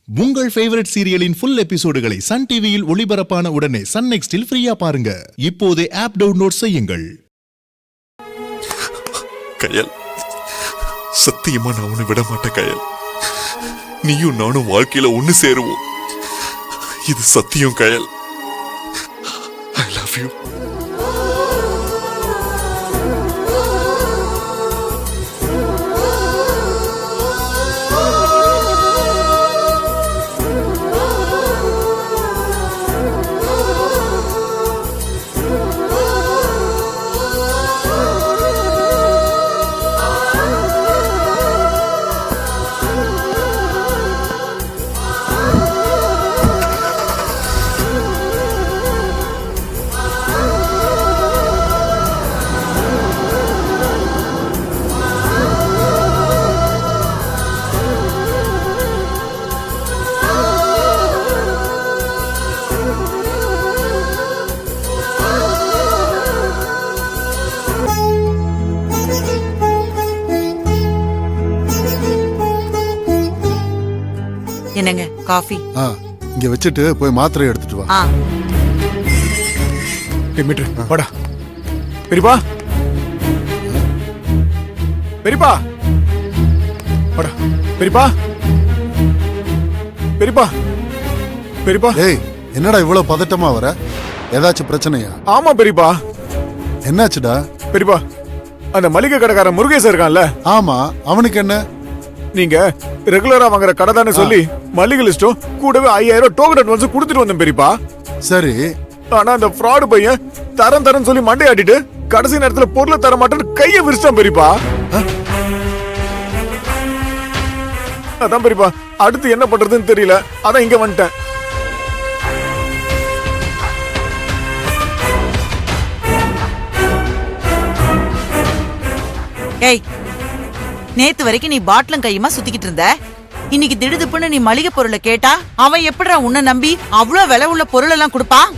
உங்கள் favourite சீரியலின் full எபிசோடுகளை Sun டிவியில் ஒளிபரப்பான உடனே சன் நெக்ஸ்டில் ஃப்ரீயா பாருங்க. இப்போதே ஆப் டவுன்லோட் செய்யுங்கள். கயல், சத்தியமா நான் உன்னை விட மாட்டேன் கயல். நீயும் நானும் வாழ்க்கையில ஒண்ணு சேருவோம். இது சத்தியம் கயல். I love you. என்னங்க காஃபி? இங்க வச்சிட்டு போய் மாத்திரை எடுத்துட்டு வா. மீட்டர் வாடா. பெரியப்பா, பெரியப்பா, வாடா. பெரியப்பா, பெரியப்பா, பெரியப்பா. ஏய், என்னடா இவ்வளவு பதட்டமா வர? ஏதாச்சும் பிரச்சனையா? ஆமா பெரியப்பா. என்னாச்சுடா? பெரியப்பா, அந்த மளிகை கடைக்காரன் முருகேசன் இருக்கான்ல? ஆமா, அவனுக்கு என்ன? நீங்க ரெகுலரா வாங்குற கடை தானே சொல்லி மளிகை லிஸ்டும் கூடவே 5000 டோக்கன் அட்வான்ஸ் கொடுத்துட்டு வந்தேன் பெரியப்பா. சரி, ஆனா அந்த ஃப்ராடு பையன் தரம் சொல்லி மண்டையாட்டிட்டு கடைசி நேரத்துல பொருளை தர மாட்டேன்னு கையை விரிச்சிட்டான் பெரியப்பா. அதான் பெரியப்பா, அடுத்து என்ன பண்றதுன்னு தெரியல. அதான் இங்க வந்துட்டேன். ஏய், நேத்து வரைக்கும் நீ பாட்டிலும் கையுமா சுத்திக்கிட்டு இருந்த. இன்னைக்கு திடுதுப்புன்னு நீ மளிகை பொருளை கேட்டா அவன் எப்படிடா உன்னை நம்பி அவ்வளவு விலை உள்ள பொருள் எல்லாம் கொடுப்பான்?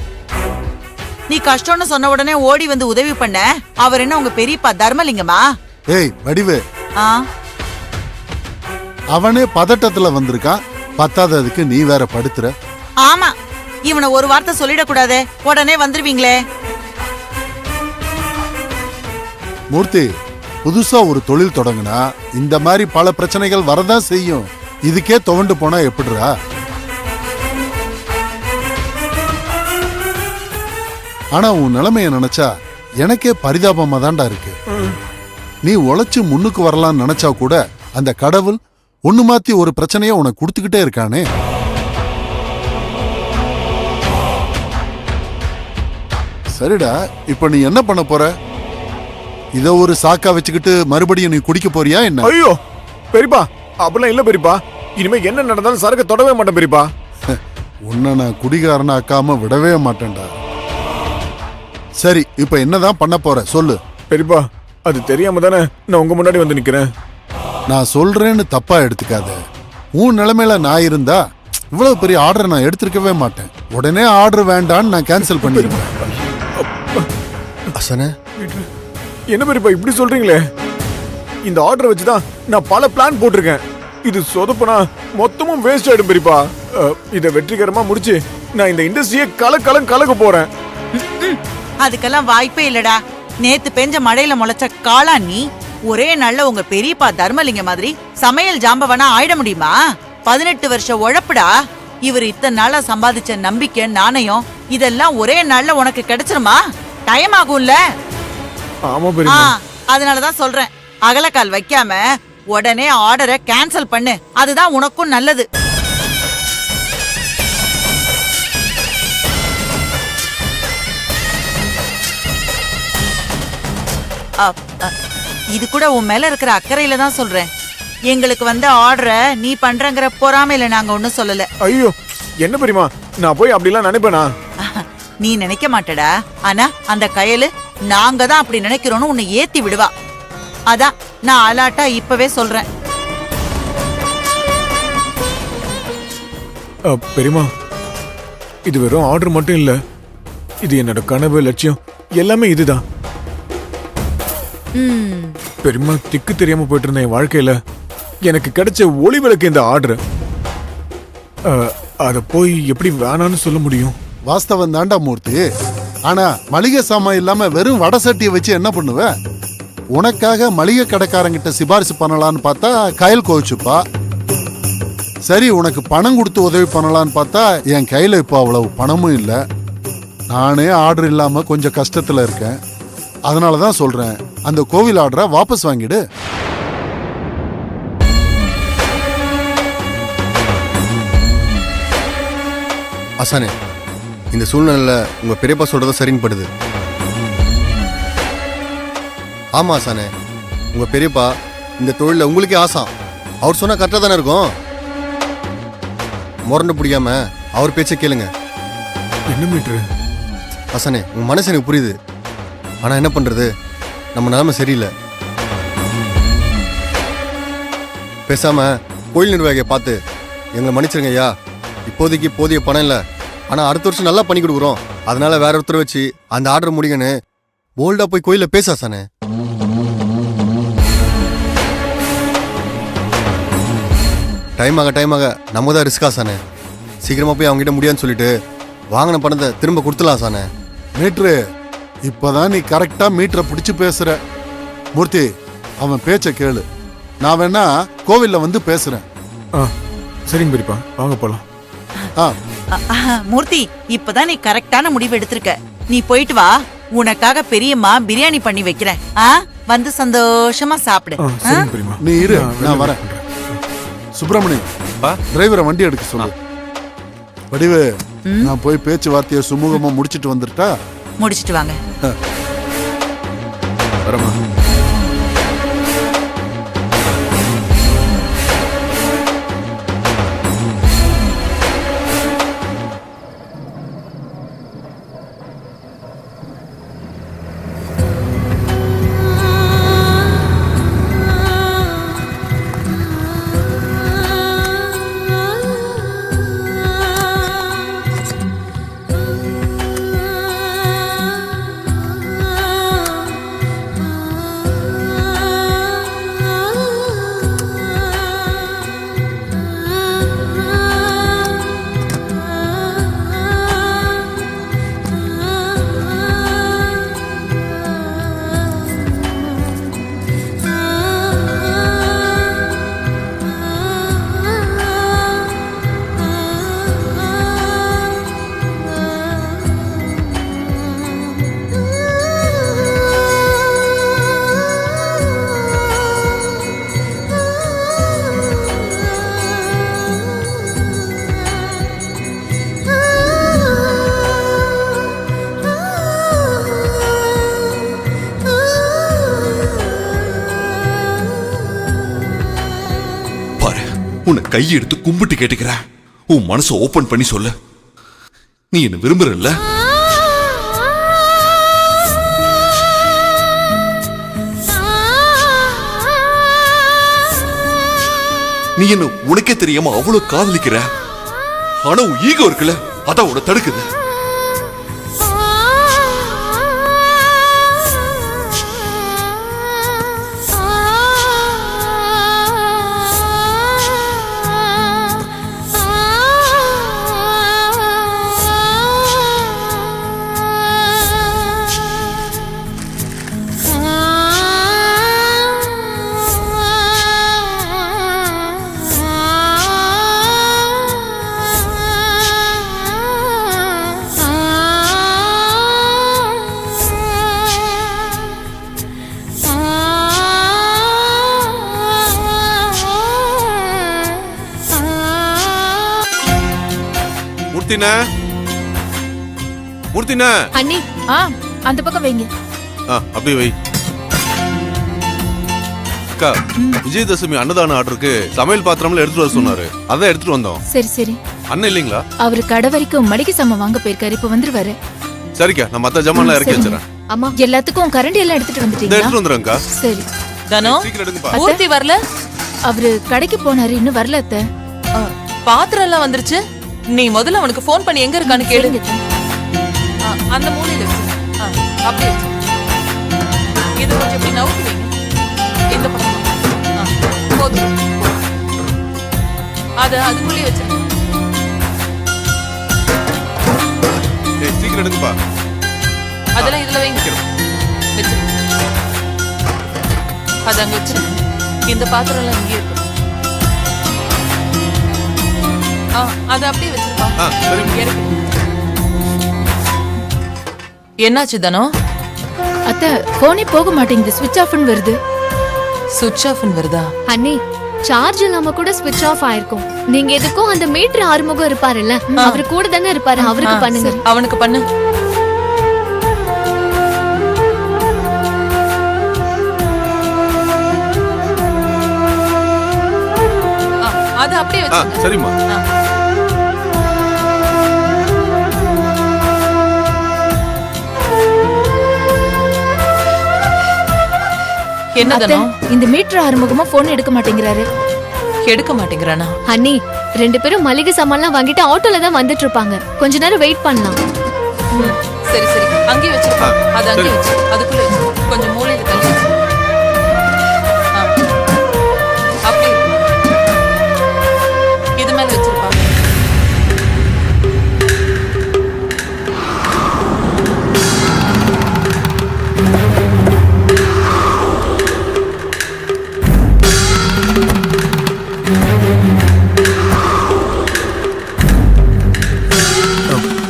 நீ கஷ்டம்னு சொன்ன உடனே ஓடி வந்து உதவி பண்ண அவர் என்ன உங்க பெரியப்பா தர்மலிங்கமா? ஏய் வடிவு, அவனே பதட்டத்துல வந்திருக்கான். பத்தாததுக்கு நீ வேற படுத்துற. ஆமா, இவனை ஒரு வார்த்தை சொல்லிடக்கூடாதே, உடனே வந்துருவீங்களே. மூர்த்தி, புதுசா ஒரு தொழில் தொடங்கினா இந்த மாதிரி பல பிரச்சனைகள் வரதான் செய்யும். இதுக்கே துவண்டு போனா எப்படிரா? ஆனா உன் நிலைமைய நினைச்சா எனக்கே பரிதாபமா தான்டா இருக்கு. நீ உழைச்சு முன்னுக்கு வரலாம்னு நினைச்சா கூட அந்த கடவுள் ஒண்ணு மாத்தி ஒரு பிரச்சனைய உனக்கு கொடுத்துக்கிட்டே இருக்கானே. சரிடா, இப்ப நீ என்ன பண்ண போற? இத ஒரு சாக்கா வச்சுக்கிட்டு மறுபடியும் நீ குடிக்க போறியா என்ன? ஐயோ பெரியப்பா, அப்படிலாம் இல்ல பெரியப்பா. இனிமே என்ன நடந்தாலும் சரக்கு தொடவே மாட்டேன் பெரியப்பா. உன்னை நான் குடிகாரன ஆக்காம விடவே மாட்டேன்டா. சரி, இப்ப என்னதான் பண்ண போற சொல்லு. பெரியப்பா, அது தெரியாம தானே நான் உங்க முன்னாடி வந்து நிக்கிறேன். நான் சொல்றேன்னு தப்பா எடுத்துக்காத. உன் நிலைமையில நான் இருந்தா இவ்வளவு பெரிய ஆர்டர் நான் எடுத்திருக்கவே மாட்டேன். உடனே ஆர்டர் வேண்டான்னு நான் கேன்சல் பண்ணிருப்பேன். அசனே, என்ன பெரியப்பா இப்படி சொல்றீங்களே? இந்த ஆர்டர் வச்சுதான் நான் பல பிளான் போட்டிருக்கேன். இது சொதப்பனா மொத்தமும் வேஸ்ட் ஆயிடும் பெரியப்பா. இதை வெற்றிகரமா முடிச்சு நான் இந்த இண்டஸ்ட்ரியை கலக்க போறேன். அதுக்கெல்லாம் வாய்ப்பே இல்லடா. நேத்து பெஞ்ச மழையில முளைச்ச காளா நீ ஒரே நாள்ல உங்க பெரியப்பா தர்மலிங்க மாதிரி சமையல் ஜாம்பவனா ஆயிட முடியுமா? 18 வருஷம் உழைப்புடா. இவர் இத்தனை நாளா சம்பாதிச்ச நம்பிக்கை, நாணயம் இதெல்லாம் ஒரே நாள்ல உனக்கு கிடைச்சிருமா? டைம் ஆகும்ல. ஆமா பெரியப்பா, அதனாலதான் சொல்றேன், அகலக்கால் வைக்காம உடனே ஆர்டரை கேன்சல் பண்ணு. அதுதான் உனக்கும் நல்லது. இது கூட உன் மேல இருக்கிற அக்கறையில தான் சொல்றேன். எங்களுக்கு வந்த ஆர்டரை நீ பண்றங்கிற பொறாமையில நாங்க ஒண்ணும் சொல்லல. ஐயோ என்ன பெரியமா, நான் போய் அப்படிலாம் நினைப்பேனா? நீ நினைக்க மாட்டடா. ஆனா அந்த கயலு நாங்க தான் அப்படி நினைக்கிறோன்னு உன்னை ஏத்தி விடுவா. அதான் நான் அலாட்டா இப்பவே சொல்றேன். பெரியமா, இது வெறும் ஆர்டர் மட்டும் இல்ல. இது என்னோட கனவு, லட்சியம் எல்லாமே இதுதான். பெரியமா, திக்கு தெரியாம போயிட்டு இருந்த என் வாழ்க்கையில எனக்கு கிடைச்ச ஒளி விளக்கு இந்த ஆர்டர். அத போய் எப்படி வேணான்னு சொல்ல முடியும்? வாஸ்தவம் தாண்டா மூர்த்தி. ஆனா மளிகை சாமான் இல்லாம வெறும் வடை சட்டியை வச்சு என்ன பண்ணுவ? உனக்காக மளிகை கடைக்காரங்கிட்ட சிபாரிசு பண்ணலான்னு பார்த்தா கயல் கோவிச்சுப்பா. சரி, உனக்கு பணம் கொடுத்து உதவி பண்ணலான்னு பார்த்தா என் கையில இப்போ அவ்வளவு பணமும் இல்லை. நானே ஆர்டர் இல்லாம கொஞ்சம் கஷ்டத்துல இருக்கேன். அதனாலதான் சொல்றேன், அந்த கோவில் ஆர்டரை வாபஸ் வாங்கிடு. அசானே, இந்த சூழ்நிலையில உங்க பெரியப்பா சொல்றதும் சரின்னு படுது. ஆமா அசானே, உங்க பெரியப்பா இந்த தொழில உங்களுக்கே ஆசாம். அவர் சொன்னா கரெக்டா தானே இருக்கும். முரண்டு பிடிக்காம அவர் பேச்சை கேளுங்க. என்ன மீட்ரு? அசானே, உங்க மனசு எனக்கு புரியுது. ஆனா என்ன பண்றது, நம்ம நிலைமை சரியில்லை. பேசாம கோயில் நிர்வாகியை பார்த்து எங்களை மன்னிச்சிருங்க ஐயா, இப்போதைக்கு போதிய பணம் இல்லை, ஆனா அடுத்த வருஷம் நல்லா பண்ணி கொடுக்குறோம், அதனால வேற ஒருத்தர் வச்சு அந்த ஆர்டர் முடிங்கன்னு போல்டா போய் கோயில பேச அசானே. டைம் ஆக நம்ம தான் ரிஸ்க் ஆசானே. சீக்கிரமா போய் அவங்ககிட்ட முடியாதுன்னு சொல்லிட்டு வாங்கின பணத்தை திரும்ப கொடுத்துலாம் ஆசானே. மீட்ரு, இப்பதான் நீ கரெக்டா மீட்டரை பிடிச்சு பேசுற. மூர்த்தி, அவன் பேச்ச கேளு. நான் வேணா கோவில்ல வந்து பேசுறேன். சரிங்க பெரியப்பா, வாங்க போலாம். மூர்த்தி, இப்பதான் நீ கரெக்டான முடிவு எடுத்திருக்க. நீ போயிட்டு வா, உனக்காக பெரியம்மா பிரியாணி பண்ணி வைக்கிறேன். வந்து சந்தோஷமா சாப்பிடு. சரிங்க பெரியம்மா. நீ இரு, நான் வரேன். சுப்பிரமணியம், டிரைவரை வண்டி எடுக்க சொல்லு. வடிவு, நான் போய் பேச்சுவார்த்தையை சுமூகமா முடிச்சிட்டு வந்துட்டா? முடிச்சிட்டு வாங்க. வரமா. உன்னை கையெடுத்து கும்பிட்டு கேட்டுக்கிற, உன் மனசை ஓபன் பண்ணி சொல்ல. நீ என்ன விரும்புறல்ல? நீ என்ன உனக்கே தெரியாம அவ்வளவு காதலிக்கிற. ஆனா உன் ஈகோ இருக்குல்ல, அதான் உன்னை தடுக்குது. மூர்த்தினா அண்ணி, அந்த பக்கம் வைங்க. அப்படியே வை. அக்கா, விஜயதசமி அன்னதான ஆர்டருக்கு சமையல் பாத்திரம்ல எடுத்துட்டு வர சொன்னாரு, அதான் எடுத்துட்டு வந்தோம். சரி சரி. அண்ணன் இல்லீங்களா? அவரு கடை வரைக்கும் மளிகை சாமான் வாங்க போயிருக்காரு, இப்ப வந்துருவாரு. சரிக்கா, நான் மத்த ஜாமான்லாம் இறக்கி வச்சிடறேன். அம்மா, எல்லாத்துக்கும் கரண்டி எல்லாம் எடுத்துட்டு வந்துட்டீங்களா? எடுத்துட்டு வந்துடுறேன்க்கா. சரி. தனோ, சீக்கிரம் எடுங்கப்பா. மூர்த்தி வரல? அவரு கடைக்கு போனாரு, இன்னும் வரல அத்தை. பாத்திரம் எல்லாம் வந்துருச்சு. நீ முதல்ல அவனுக்கு போன் பண்ணி எங்க இருக்கான்னு கேளுங்க. அந்த மூலையில வச்சு அப்படியே வச்சு இது கொஞ்சம் இப்படி நவுத்தி வைங்க. இந்த பக்கம் போதும். அது அதுக்குள்ளேயே வச்சிருங்க. பாத்திரம் எடுங்கப்பா. அதெல்லாம் இதுல வைங்க. வச்சிரு. அது அங்க வச்சிரு. இந்த பாத்திரம் எல்லாம் இங்கே இருக்கு. அது அப்படியே வச்சிருப்பா. சரி. என்னாச்சு தானோ? அத்தை போனே போக மாட்டேங்குது, ஸ்விட்ச் ஆஃப்னு வருது. சுவிட்ச் ஆஃப்னு வருதா? அண்ணி சார்ஜ் இல்லாம கூட ஸ்விட்ச் ஆஃப் ஆயிருக்கும். நீங்க எதுக்கும் அந்த மீட்டர் ஆறுமுகம் இருப்பாருல்ல, அவரு கூட தானே இருப்பாரு, அவருக்கு பண்ணுங்க. அவனுக்கு பண்ணு. அது அப்படியே வச்சு. சரிம்மா. என்னதானோ? இந்த மீட்டர் ஆறுமுகமா போன் எடுக்க மாட்டேங்கிறாரு. எடுக்க மாட்டேங்கிறானா? அண்ணி 2 பேரும் மளிகை சாமான்லாம் வாங்கிட்டு ஆட்டோல தான் வந்துட்டு இருப்பாங்க. கொஞ்ச நேரம் வெயிட் பண்ணலாம். சரி சரி, அங்கேயே வச்சிருப்பா. அது அங்கேயே வச்சு, அதுக்குள்ள வச்சு. கொஞ்சம் மூலையில தள்ளி வச்சு. அப்படியே இது மேல வச்சிருப்பா.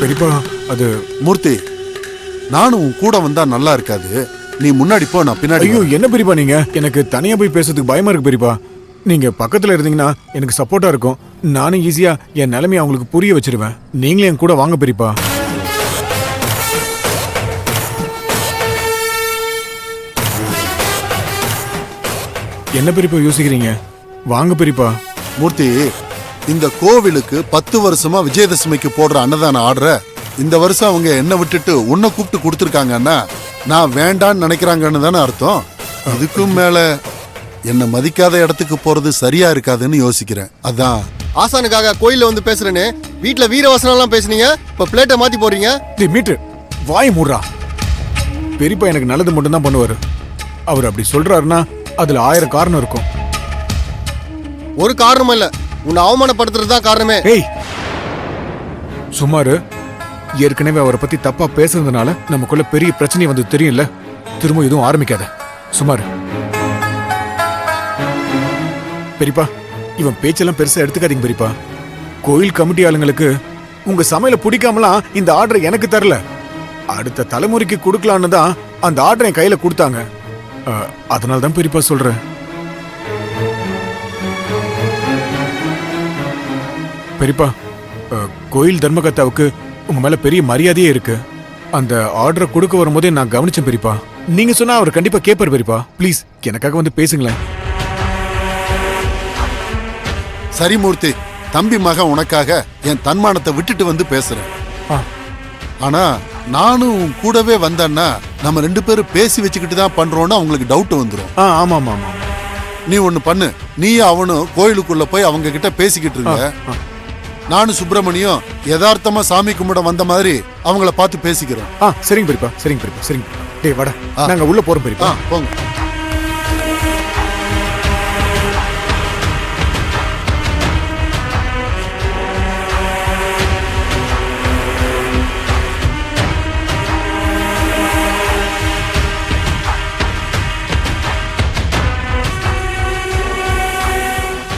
பெரியப்பா அது மூர்த்தி, நானும் உன் கூட வந்தா நல்லா இருக்காது. நீ முன்னாடி போ, நான் பின்னாடி. ஐயோ என்ன பெரியப்பா நீங்க, எனக்கு தனியா போய் பேசுறதுக்கு பயமா இருக்கு பெரியப்பா. நீங்க பக்கத்துல இருந்தீங்கன்னா எனக்கு சப்போர்ட்டா இருக்கும். நானும் ஈஸியா என் நிலைமையை அவங்களுக்கு புரிய வச்சிருவேன். நீங்களே என் கூட வாங்க பெரியப்பா. என்ன பெரியப்பா யோசிக்கிறீங்க? வாங்க பெரியப்பா. மூர்த்தி, இந்த கோவிலுக்கு 10 வருஷமா விஜயதசமிக்கு போடுற அன்னதான ஆர்டரை இந்த வருஷம் அவங்க என்ன விட்டுட்டு உன்னை கூப்பிட்டு கொடுத்துருக்காங்கன்னா நான் வேண்டான்னு நினைக்கிறாங்கன்னு தானே அர்த்தம். இதுக்கும் மேல என்ன மதிக்காத இடத்துக்கு போறது சரியா இருக்காதுன்னு யோசிக்கிறேன். அதான் ஆசானுக்காக கோயில்ல வந்து பேசுறேன்னு வீட்டுல வீரவசனம் எல்லாம் பேசுனீங்க, இப்ப பிளேட்டை மாத்தி போடுறீங்க. மீட்டர் வாய் மூடுறா. பெரியப்பா எனக்கு நல்லது மட்டும் தான் பண்ணுவாரு. அவர் அப்படி சொல்றாருன்னா அதுல 1000 காரணம் இருக்கும். ஒரு காரணமும் இல்ல, உன்னை அவமானப்படுத்துறது தான் காரணமே. ஏய் சுமாரு, ஏற்கனவே அவரை பத்தி தப்பா பேசுறதுனால நமக்குள்ள பெரிய பிரச்சனை வந்து தெரியும்ல. திரும்ப எதுவும் ஆரம்பிக்காத. சுமாரு பெரியப்பா, இவன் பேச்செல்லாம் பெருசா எடுத்துக்காதீங்க பெரியப்பா. கோயில் கமிட்டி ஆளுங்களுக்கு உங்க சமையல பிடிக்காமலாம் இந்த ஆர்டரை எனக்கு தரல, அடுத்த தலைமுறைக்கு கொடுக்கலான்னு தான் அந்த ஆர்டரை என் கையில கொடுத்தாங்க. அதனால தான் பெரியப்பா சொல்றேன். பெரியப்பா, கோயில் தர்மகர்த்தாவுக்கு உங்க மேல பெரிய மரியாதையே இருக்கு. அந்த ஆர்டரை கொடுக்க வரும்போதே நான் கவனிச்சேன் பெரியப்பா. நீங்க சொன்னா அவர் கண்டிப்பா கேட்பாரு பெரியப்பா. ப்ளீஸ் எனக்காக வந்து பேசுங்களேன். சரி மூர்த்தி, தம்பி மகன் உனக்காக என் தன்மானத்தை விட்டுட்டு வந்து பேசுறேன். ஆனா நானும் உன் கூடவே வந்தேன்னா நம்ம 2 பேரும் பேசி வச்சுக்கிட்டு தான் பண்றோம்னு அவங்களுக்கு டவுட் வந்துடும். ஆமா ஆமா ஆமா. நீ ஒண்ணு பண்ணு, நீயும் அவனும் கோயிலுக்குள்ள போய் அவங்க கிட்ட பேசிக்கிட்டு இருங்க. நானும் சுப்பிரமணியம் யதார்த்தமா சாமி கும்பிட வந்த மாதிரி அவங்கள பார்த்து பேசிக்கிறோம். சரிங்க பெரியப்பா, சரிங்க பெரியப்பா, சரிங்க. டேய் வாடா, நாங்க உள்ள போறோம் பெரியப்பா. போங்க.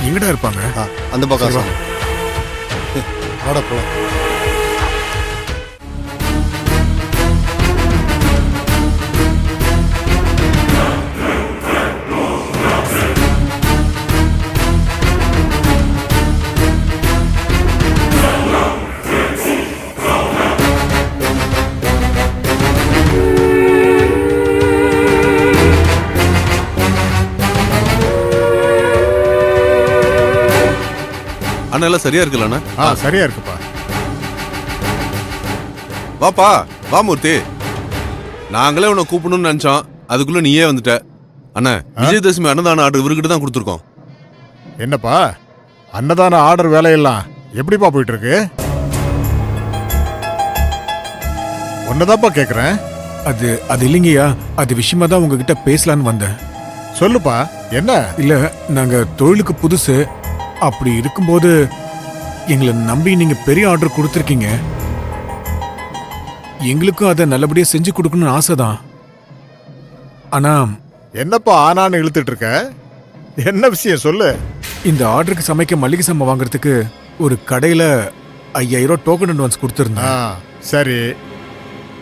எங்கடா இருப்பாங்க? அந்த பக்கம். வாடா போலாம். அண்ணா எல்லாம் சரியா இருக்குல்ல? சரியா இருக்குப்பா. வாப்பா, வா மூர்த்தி. நாங்களே உன்னை கூப்பிடணும்னு நினைச்சோம், அதுக்குள்ள நீயே வந்துட்ட. அண்ணா, விஜயதசமி அன்னதான ஆர்டர் இவர்கிட்ட தான் கொடுத்துருக்கோம். என்னப்பா அன்னதான ஆர்டர் வேலையெல்லாம் எப்படிப்பா போயிட்டு இருக்கு? ஒன்னதாப்பா கேக்குறேன். அது இல்லைங்கய்யா, அது விஷயமா தான் உங்ககிட்ட பேசலான்னு வந்தேன். சொல்லுப்பா, என்ன? இல்ல, நாங்க தொழிலுக்கு புதுசு. அப்படி இருக்கும்போது எங்களை நம்பி நீங்க பெரிய ஆர்டர் கொடுத்துருக்கீங்க. எங்களுக்கும் அதை நல்லபடியா செஞ்சு கொடுக்கணும்னு ஆசைதான். ஆனா என்னப்பா ஆனான்னு இழுத்துட்டு இருக்க? என்ன விஷயம் சொல்லு. இந்த ஆர்டருக்கு சமைக்க மளிகை சாமான் வாங்குறதுக்கு ஒரு கடையில 5000 ரூபாய் டோக்கன் அட்வான்ஸ் கொடுத்துருந்தேன். சரி.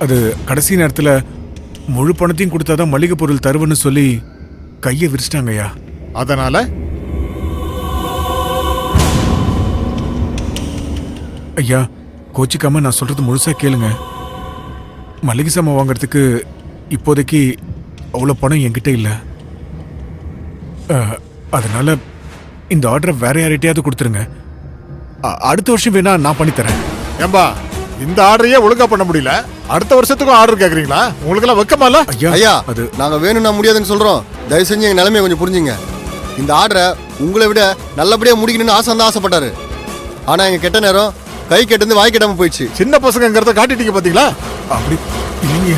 அது கடைசி நேரத்துல முழு பணத்தையும் கொடுத்தாதான் மளிகை பொருள் தருவேன்னு சொல்லி கையை விரிச்சிட்டாங்க ஐயா. அதனால ஐயா கோச்சிக்காம நான் சொல்றது முழுசா கேளுங்க. மளிகை சாமான் வாங்குறதுக்கு இப்போதைக்கு அவ்வளோ பணம் என்கிட்ட இல்லை. அதனால இந்த ஆர்டரை வேற யார்கிட்டயாவது கொடுத்துருங்க. அடுத்த வருஷம் வேணா நான் பண்ணித்தரேன். ஏம்பா இந்த ஆர்டரையே ஒழுங்கா பண்ண முடியல, அடுத்த வருஷத்துக்கும் ஆர்டர் கேக்குறீங்களா? உங்களுக்கு எல்லாம் வெக்கமா இல்ல? ஐயா அது நாங்க வேணும்னா முடியாதுன்னு சொல்றோம். தயவு செஞ்சு எங்க நிலைமையை கொஞ்சம் புரிஞ்சுங்க. இந்த ஆர்டரை உங்களை விட நல்லபடியா முடிக்கணும்னு ஆசைப்பட்டாரு. ஆனா எங்க கெட்ட நேரம் கை கெட்டு வாய் கெட்டாம போயிடுச்சு. சின்ன பசங்கிறத காட்டிட்டீங்க பாத்தீங்களா? அப்படி இல்லைங்க.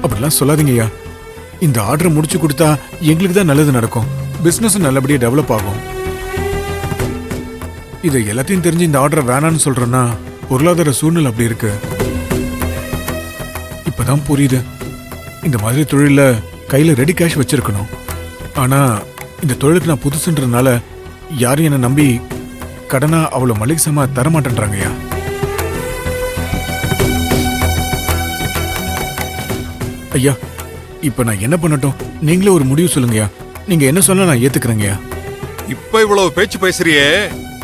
அப்படிலாம் சொல்லாதீங்க ஐயா. இந்த ஆர்டரை முடிச்சு கொடுத்தா எங்களுக்கு தான் நல்லது நடக்கும், பிசினஸ் நல்லபடியா டெவலப் ஆகும். இதை எல்லாத்தையும் தெரிஞ்சு இந்த ஆர்டரை வேணான்னு சொல்றேன்னா பொருளாதார சூழ்நிலை அப்படி இருக்கு. இப்பதான் புரியுது, இந்த மாதிரி தொழில கையில ரெடி கேஷ் வச்சிருக்கணும். ஆனா இந்த தொழிலுக்கு நான் புதுசுன்றதுனால யாரும் என்ன நம்பி கடனா அவ்வளவு மளிகை சாமான் தரமாட்டேன்றாங்கய்யா. ஐயா இப்ப நான் என்ன பண்ணட்டும்? நீங்களே ஒரு முடிவு சொல்லுங்கய்யா. நீங்க என்ன சொன்னா நான் ஏத்துக்கிறேங்கய்யா. இப்ப இவ்வளவு பேச்சு பேசுறியே,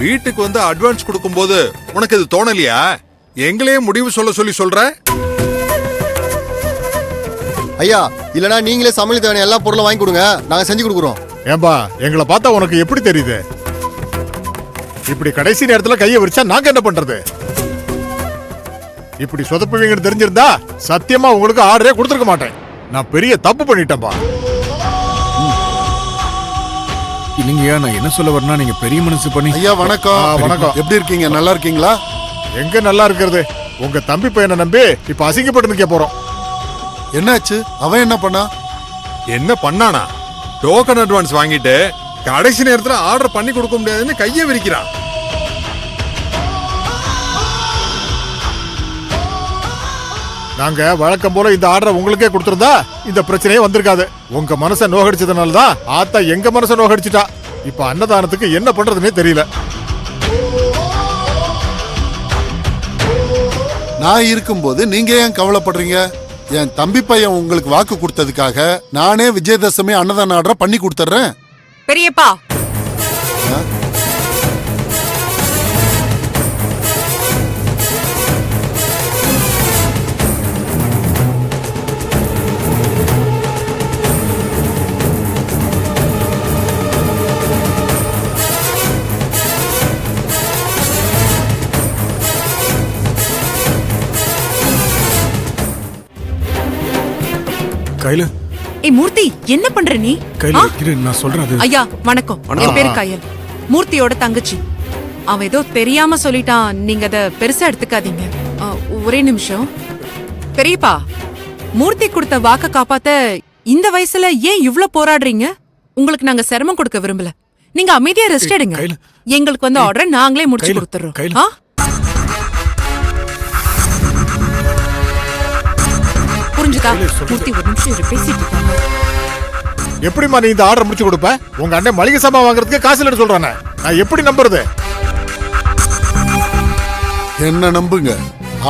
வீட்டுக்கு வந்து அட்வான்ஸ் கொடுக்கும்போது உனக்கு இது தோணலையா? எங்களையே முடிவு சொல்ற? ஐயா இல்லனா நீங்களே சமையல் தேவையான எல்லா பொருளும் வாங்கி கொடுங்க, நாங்க செஞ்சு கொடுக்குறோம். ஏம்பா எங்களை பார்த்தா உனக்கு எப்படி தெரியுது? இப்படி கடைசி நேரத்துல கையை விரிச்சா நாங்க என்ன பண்றது? இப்படி சொதப்புவீங்கன்னு தெரிஞ்சிருந்தா சத்தியமா உங்களுக்கு ஆர்டரே கொடுத்துருக்க மாட்டேன். நான் பெரிய தப்பு பண்ணிட்டேன்பா. இல்லைங்கய்யா, நான் என்ன சொல்ல வரேன்னா நீங்க பெரிய மனசு பண்ணி. ஐயா வணக்கம். வணக்கம். எப்படி இருக்கீங்க? நல்லா இருக்கீங்களா? எங்க நல்லா இருக்கிறது, உங்க தம்பி பையனை நம்பி இப்ப அசிங்கப்பட்டு நிக்க போறோம். என்னாச்சு? அவன் என்ன பண்ணா? என்ன பண்ணானா? டோக்கன் அட்வான்ஸ் வாங்கிட்டு கடைசி நேரத்துல ஆர்டர் பண்ணி கொடுக்க முடியாதுன்னு கையை விரிக்கிறான். நாங்க வழக்கம் போல இந்த ஆர்டரை உங்களுக்கே கொடுத்திருந்தா இந்த பிரச்சனையே வந்திருக்காது. உங்க மனசை நோகடிச்சதுனால தான் ஆத்தா எங்க மனசை நோகடிச்சிட்டா. இப்ப அன்னதானத்துக்கு என்ன பண்றதுன்னே தெரியல. நான் இருக்கும்போது நீங்க ஏன் கவலைப்படுறீங்க? என் தம்பி பையன் உங்களுக்கு வாக்கு கொடுத்ததுக்காக நானே விஜயதசமி அன்னதான ஆர்டரை பண்ணி கொடுத்துறேன். பெரியப்பா கையில மூர்த்தி என்ன பண்ற நீ? கையில இரு, நான் சொல்றேன். ஐயா வணக்கம். என் பேரு கயல், மூர்த்தியோட தங்கச்சி. அவன் ஏதோ தெரியாம சொல்லிட்டான், நீங்க அத பெருசா எடுத்துக்காதீங்க. ஒரே நிமிஷம். பெரியப்பா, மூர்த்தி கொடுத்த வாக்க காப்பாத்த இந்த வயசுல ஏன் இவ்ளோ போராடுறீங்க? உங்களுக்கு நாங்க சிரமம் கொடுக்க விரும்பல. நீங்க அமைதியா ரெஸ்ட் எடுங்க. எங்களுக்கு வந்து ஆர்டர் நாங்களே முடிச்சு கொடுத்துறோம். புரிஞ்சுதா? மூர்த்தி ஒரு நிமிஷம் பேசிட்டு இருக்காங்க. எப்படிமா நீ இந்த ஆர்டர் முடிச்சு கொடுப்ப? உங்க அண்ணன் மளிகை சாமான் வாங்குறதுக்கு காசு இல்லைன்னு சொல்றானே, நான் எப்படி நம்புறது? என்ன நம்புங்க,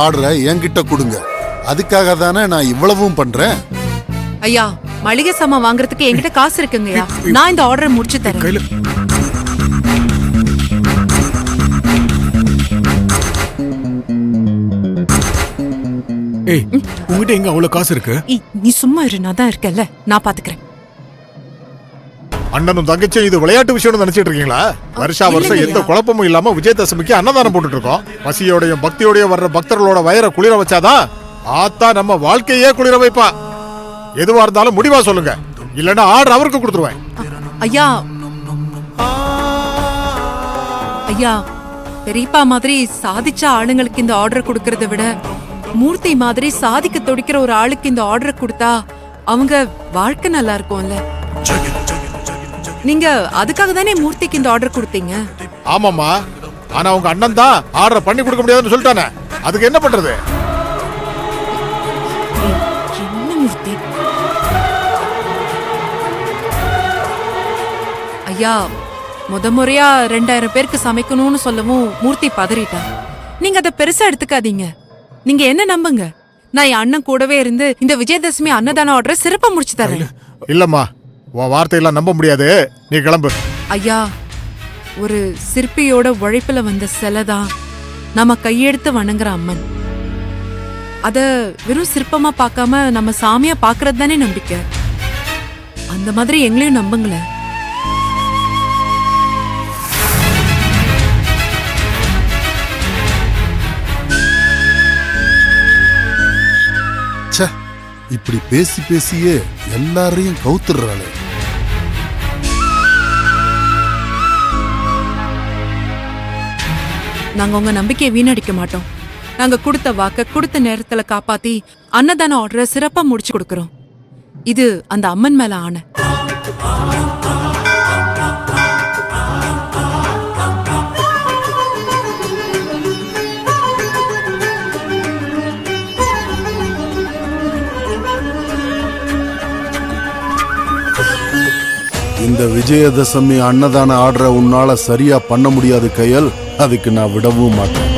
ஆர்டரை என்கிட்ட கொடுங்க. அதுக்காக தானே நான் இவ்வளவும் பண்றேன். ஐயா மளிகை சாமான் வாங்குறதுக்கு என்கிட்ட காசு இருக்குங்கய்யா. நான் இந்த ஆர்டரை முடிச்சு தரேன். ஏய் உங்ககிட்ட எங்க அவ்வளவு காசு இருக்கு? நீ சும்மா இரு, நான் தான் இருக்கேன்ல, நான் பாத்துக்கிறேன். அண்ணனும் தங்கச்சியும் இது விளையாட்டு விஷயம்னு நினைச்சிட்டு இருக்கீங்களா? வருஷம் எந்த குழப்பமும் இல்லாம விஜயதசமிக்கு அன்னதானம் போட்டுட்டு இருக்கோம். பசியோடையும் பக்தியோடையும் வர்ற பக்தர்களோட வயிறை குளிர வச்சாதான் ஆத்தா நம்ம வாழ்க்கையே குளிர வைப்பா. எதுவா இருந்தாலும் முடிவா சொல்லுங்க, இல்லன்னா ஆர்டர் அவருக்கு கொடுத்துருவேன். ஐயா ஐயா பெரியப்பா மாதிரி சாதிச்ச ஆளுங்களுக்கு இந்த ஆர்டர் கொடுக்கறத விட மூர்த்தி மாதிரி சாதிக்க துடிக்கிற ஒரு ஆளுக்கு இந்த ஆர்டர் கொடுத்தா அவங்க வாழ்க்கை நல்லா இருக்கும்ல. நீங்க அதுக்காக தானே மூர்த்திக்கு இந்த ஆர்டர் கொடுத்தீங்க? ஆமாம்மா, ஆனா உங்க அண்ணன் தான் ஆர்டர் பண்ணி கொடுக்க முடியாதுன்னு சொல்லிட்டானே, அதுக்கு என்ன பண்றது? என்ன மூர்த்தி? ஐயா, முறையா 2000 பேருக்கு சமைக்கணும்னு சொல்லவும் மூர்த்தி பதறிட்டான். நீங்க அதை பெருசா எடுத்துக்காதீங்க. நீங்க என்ன நம்புங்க, நான் என் அண்ணன் கூடவே இருந்து இந்த விஜயதசமி அன்னதான ஆர்டரை சிறப்பா முடிச்சு தரேன். இல்லம்மா, உன் வார்த்தையெல்லாம் நம்ப முடியாது, நீ கிளம்பு. ஐயா, ஒரு சிற்பியோட உழைப்புல வந்த சிலைதான் நம்ம கையெடுத்து வணங்குற அம்மன். அத வெறும் சிற்பமா பார்க்காம நம்ம சாமியா பாக்குறது தானே நம்பிக்கை. அந்த மாதிரி எங்களையும் நம்புங்களேன். இப்படி பேசி பேசியே எல்லாரையும் கவுத்துறாளே. நாங்க உங்க நம்பிக்கையை வீணடிக்க மாட்டோம். நாங்க கொடுத்த வாக்க கொடுத்த நேரத்துல காப்பாத்தி அன்னதான ஆர்டரை சிறப்பா முடிச்சு கொடுக்கறோம். இது அந்த அம்மன் மேல ஆணை. இந்த விஜயதசமி அன்னதான ஆர்டரை உன்னால சரியா பண்ண முடியாது கையல், அதுக்கு நான் விடவும் மாட்டேன்.